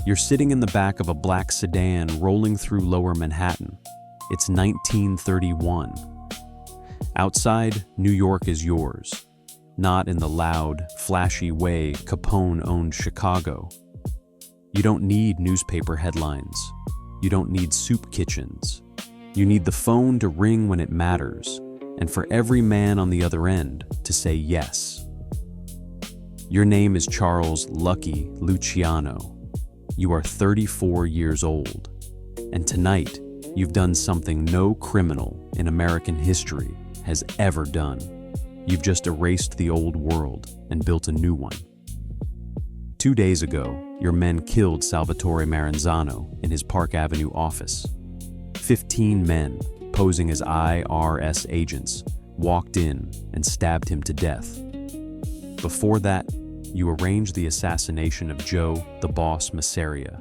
You're sitting in the back of a black sedan rolling through Lower Manhattan. It's 1931. Outside, New York is yours. Not in the loud, flashy way Capone owned Chicago. You don't need newspaper headlines. You don't need soup kitchens. You need the phone to ring when it matters, and for every man on the other end to say yes. Your name is Charles Lucky Luciano. You are 34 years old, and tonight you've done something no criminal in American history has ever done. You've just erased the old world and built a new one. 2 days ago, your men killed Salvatore Maranzano in his Park Avenue office. 15 men, posing as IRS agents, walked in and stabbed him to death. Before that, you arranged the assassination of Joe the Boss Masseria,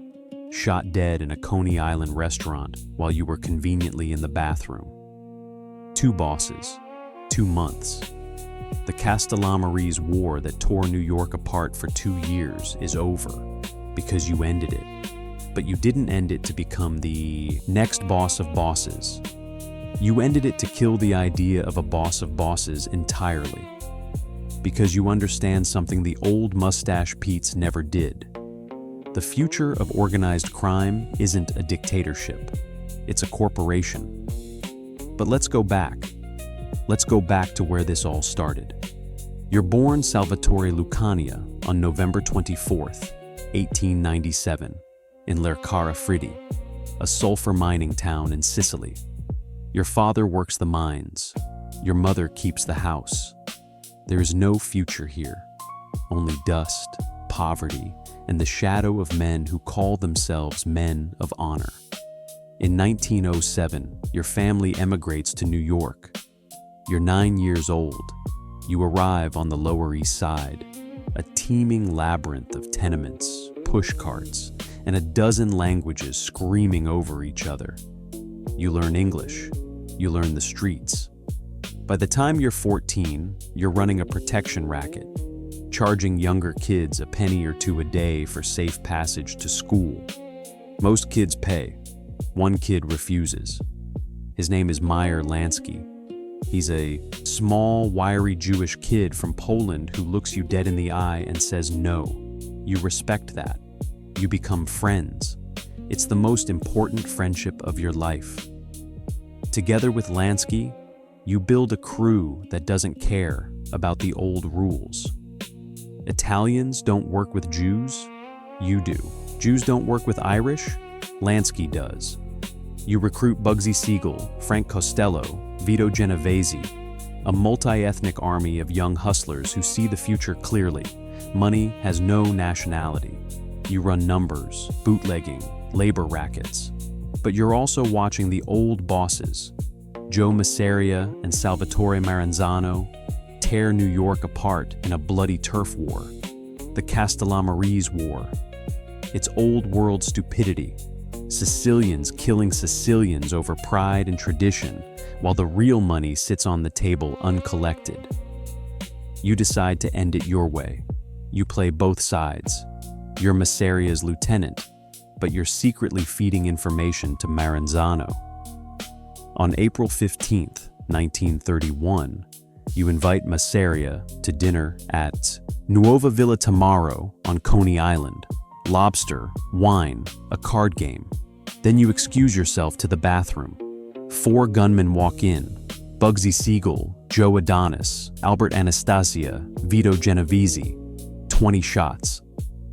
shot dead in a Coney Island restaurant while you were conveniently in the bathroom. 2 bosses, 2 months. The Castellammarese War that tore New York apart for 2 years is over because you ended it. But you didn't end it to become the next boss of bosses. You ended it to kill the idea of a boss of bosses entirely. Because you understand something the old Mustache Pete's never did. The future of organized crime isn't a dictatorship. It's a corporation. But let's go back. Let's go back to where this all started. You're born Salvatore Lucania on November 24th, 1897, in Lercara Fritti, a sulfur mining town in Sicily. Your father works the mines. Your mother keeps the house. There is no future here, only dust, poverty, and the shadow of men who call themselves men of honor. In 1907, your family emigrates to New York. You're 9 years old. You arrive on the Lower East Side, a teeming labyrinth of tenements, pushcarts, and a dozen languages screaming over each other. You learn English. You learn the streets. By the time you're 14, you're running a protection racket, charging younger kids a penny or two a day for safe passage to school. Most kids pay. One kid refuses. His name is Meyer Lansky. He's a small, wiry Jewish kid from Poland who looks you dead in the eye and says no. You respect that. You become friends. It's the most important friendship of your life. Together with Lansky, you build a crew that doesn't care about the old rules. Italians don't work with Jews? You do. Jews don't work with Irish? Lansky does. You recruit Bugsy Siegel, Frank Costello, Vito Genovese, a multi-ethnic army of young hustlers who see the future clearly. Money has no nationality. You run numbers, bootlegging, labor rackets. But you're also watching the old bosses, Joe Masseria and Salvatore Maranzano, tear New York apart in a bloody turf war, the Castellammarese War. It's old world stupidity, Sicilians killing Sicilians over pride and tradition, while the real money sits on the table uncollected. You decide to end it your way. You play both sides. You're Masseria's lieutenant, but you're secretly feeding information to Maranzano. On April 15th, 1931, you invite Masseria to dinner at Nuova Villa Tamaro on Coney Island. Lobster, wine, a card game. Then you excuse yourself to the bathroom. 4 gunmen walk in. Bugsy Siegel, Joe Adonis, Albert Anastasia, Vito Genovese. 20 shots.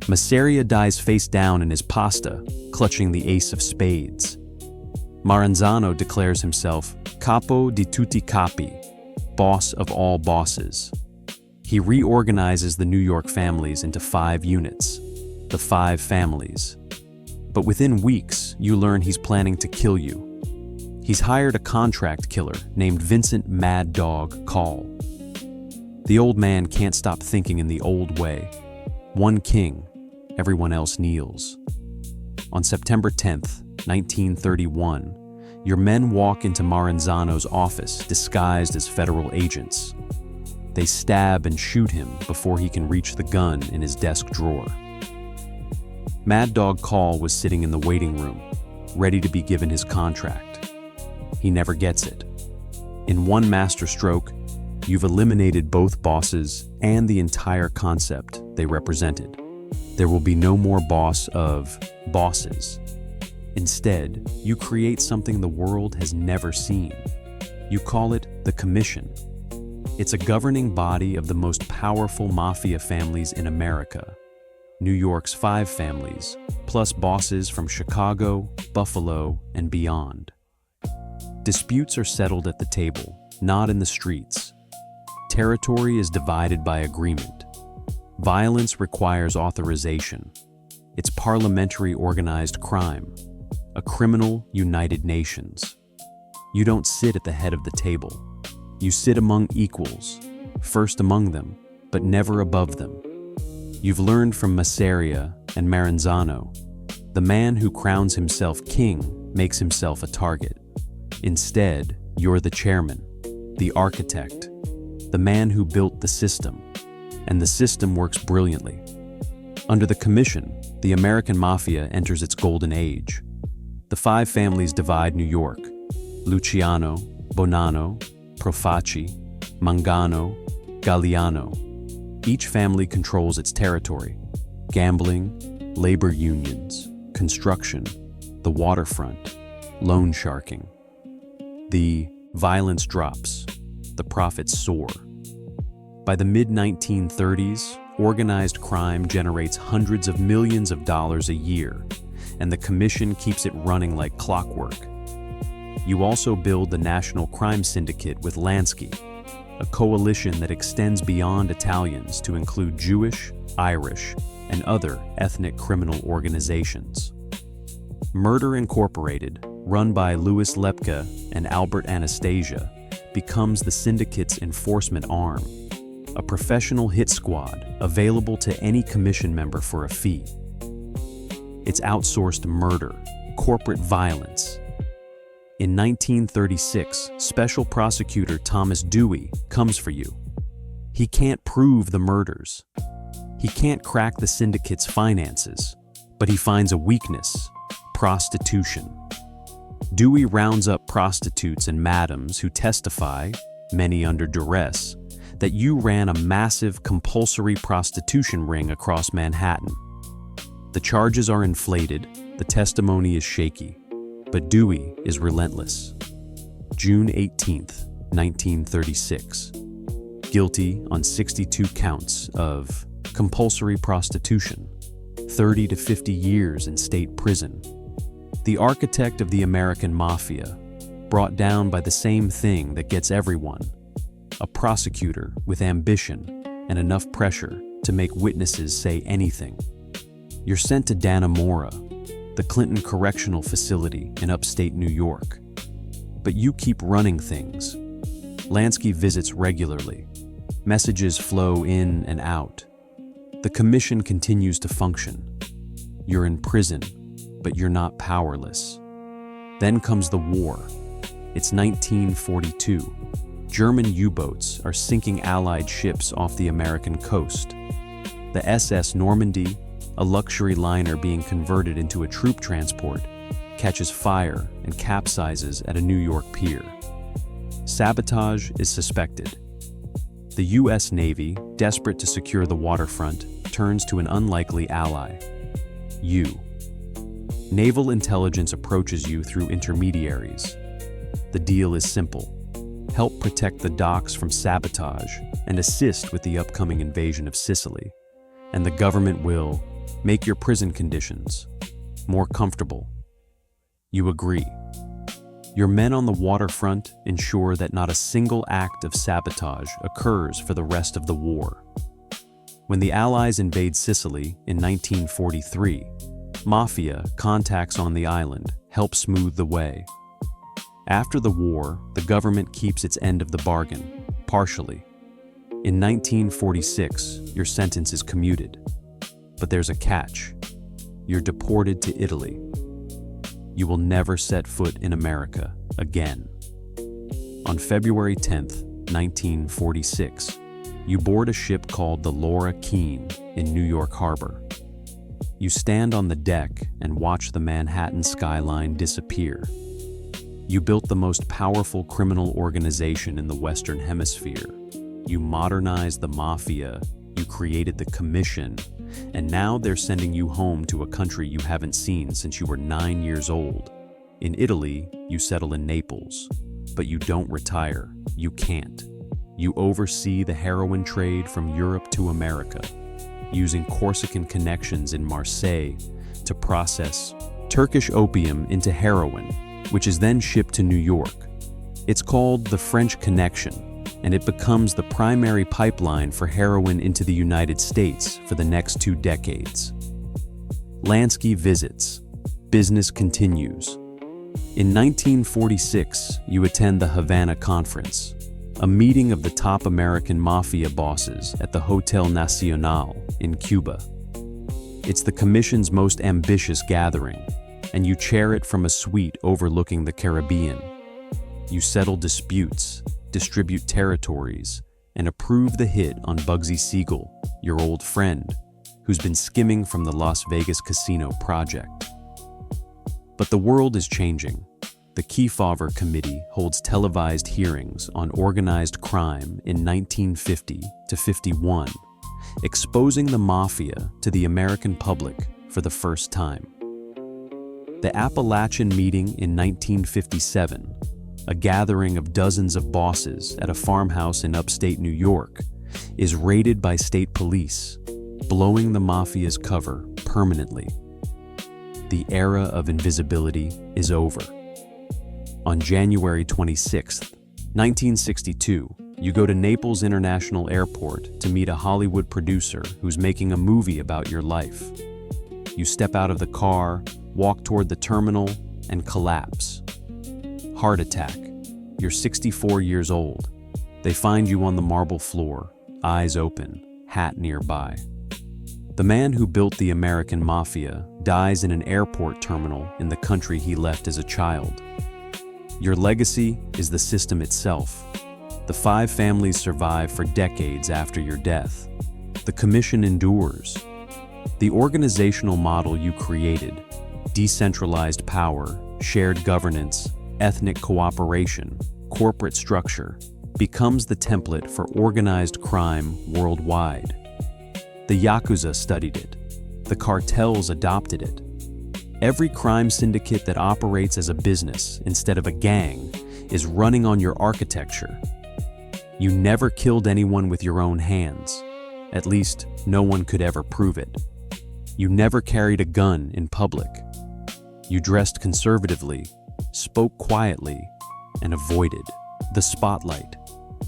Masseria dies face down in his pasta, clutching the ace of spades. Maranzano declares himself capo di tutti capi, boss of all bosses. He reorganizes the New York families into 5 units, the 5 families. But within weeks, you learn he's planning to kill you. He's hired a contract killer named Vincent Mad Dog Call. The old man can't stop thinking in the old way. One king, everyone else kneels. On September 10th, 1931, your men walk into Maranzano's office disguised as federal agents. They stab and shoot him before he can reach the gun in his desk drawer. Mad Dog Call was sitting in the waiting room, ready to be given his contract. He never gets it. In one masterstroke, you've eliminated both bosses and the entire concept they represented. There will be no more boss of bosses. Instead, you create something the world has never seen. You call it the Commission. It's a governing body of the most powerful mafia families in America. New York's 5 families, plus bosses from Chicago, Buffalo, and beyond. Disputes are settled at the table, not in the streets. Territory is divided by agreement. Violence requires authorization. It's parliamentary organized crime, a criminal United Nations. You don't sit at the head of the table. You sit among equals, first among them, but never above them. You've learned from Masseria and Maranzano. The man who crowns himself king makes himself a target. Instead, you're the chairman, the architect, the man who built the system, and the system works brilliantly. Under the Commission, the American Mafia enters its golden age. The 5 families divide New York: Luciano, Bonanno, Profaci, Mangano, Galliano. Each family controls its territory: gambling, labor unions, construction, the waterfront, loan sharking. The violence drops, the profits soar. By the mid-1930s, organized crime generates hundreds of millions of dollars a year, and the Commission keeps it running like clockwork. You also build the National Crime Syndicate with Lansky, a coalition that extends beyond Italians to include Jewish, Irish, and other ethnic criminal organizations. Murder Incorporated, run by Louis Lepke and Albert Anastasia, becomes the syndicate's enforcement arm, a professional hit squad available to any commission member for a fee. It's outsourced murder, corporate violence. In 1936, Special Prosecutor Thomas Dewey comes for you. He can't prove the murders. He can't crack the syndicate's finances, but he finds a weakness: prostitution. Dewey rounds up prostitutes and madams who testify, many under duress, that you ran a massive compulsory prostitution ring across Manhattan. The charges are inflated, the testimony is shaky, but Dewey is relentless. June 18, 1936. Guilty on 62 counts of compulsory prostitution, 30 to 50 years in state prison. The architect of the American Mafia, brought down by the same thing that gets everyone: a prosecutor with ambition and enough pressure to make witnesses say anything. You're sent to Dannemora, the Clinton Correctional Facility in upstate New York. But you keep running things. Lansky visits regularly. Messages flow in and out. The Commission continues to function. You're in prison, but you're not powerless. Then comes the war. It's 1942. German U-boats are sinking Allied ships off the American coast. The SS Normandy, a luxury liner being converted into a troop transport, catches fire and capsizes at a New York pier. Sabotage is suspected. The U.S. Navy, desperate to secure the waterfront, turns to an unlikely ally: you. Naval intelligence approaches you through intermediaries. The deal is simple: help protect the docks from sabotage and assist with the upcoming invasion of Sicily, and the government will make your prison conditions more comfortable. You agree. Your men on the waterfront ensure that not a single act of sabotage occurs for the rest of the war. When the Allies invade Sicily in 1943, Mafia contacts on the island help smooth the way. After the war, the government keeps its end of the bargain, partially. In 1946, your sentence is commuted. But there's a catch. You're deported to Italy. You will never set foot in America again. On February 10th, 1946, you board a ship called the Laura Keene in New York Harbor. You stand on the deck and watch the Manhattan skyline disappear. You built the most powerful criminal organization in the Western Hemisphere. You modernized the Mafia, you created the Commission, and now they're sending you home to a country you haven't seen since you were 9 years old. In Italy, you settle in Naples, but you don't retire. You can't. You oversee the heroin trade from Europe to America, using Corsican connections in Marseille to process Turkish opium into heroin, which is then shipped to New York. It's called the French Connection, and it becomes the primary pipeline for heroin into the United States for the next 2 decades. Lansky visits. Business continues. In 1946, you attend the Havana Conference, a meeting of the top American mafia bosses at the Hotel Nacional in Cuba. It's the Commission's most ambitious gathering, and you chair it from a suite overlooking the Caribbean. You settle disputes, distribute territories, and approve the hit on Bugsy Siegel, your old friend, who's been skimming from the Las Vegas casino project. But the world is changing. The Kefauver Committee holds televised hearings on organized crime in 1950 to 51, exposing the Mafia to the American public for the first time. The Appalachian Meeting in 1957, a gathering of dozens of bosses at a farmhouse in upstate New York, is raided by state police, blowing the Mafia's cover permanently. The era of invisibility is over. On January 26, 1962, you go to Naples International Airport to meet a Hollywood producer who's making a movie about your life. You step out of the car, walk toward the terminal, and collapse. Heart attack. You're 64 years old. They find you on the marble floor, eyes open, hat nearby. The man who built the American Mafia dies in an airport terminal in the country he left as a child. Your legacy is the system itself. The 5 families survive for decades after your death. The Commission endures. The organizational model you created, decentralized power, shared governance, ethnic cooperation, corporate structure, becomes the template for organized crime worldwide. The Yakuza studied it. The cartels adopted it. Every crime syndicate that operates as a business instead of a gang is running on your architecture. You never killed anyone with your own hands. At least, no one could ever prove it. You never carried a gun in public. You dressed conservatively, spoke quietly, and avoided the spotlight.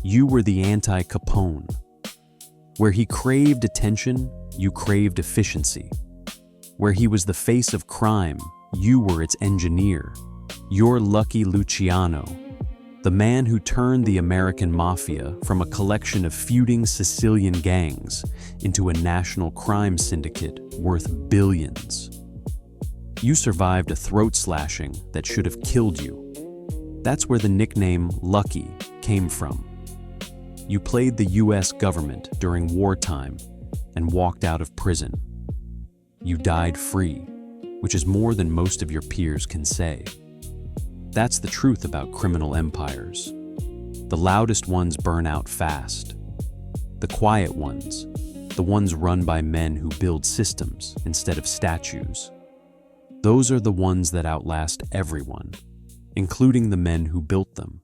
You were the anti-Capone. Where he craved attention, you craved efficiency. Where he was the face of crime, you were its engineer. You're Lucky Luciano, the man who turned the American Mafia from a collection of feuding Sicilian gangs into a national crime syndicate worth billions. You survived a throat slashing that should have killed you. That's where the nickname Lucky came from. You played the US government during wartime and walked out of prison. You died free, which is more than most of your peers can say. That's the truth about criminal empires. The loudest ones burn out fast. The quiet ones, the ones run by men who build systems instead of statues, those are the ones that outlast everyone, including the men who built them.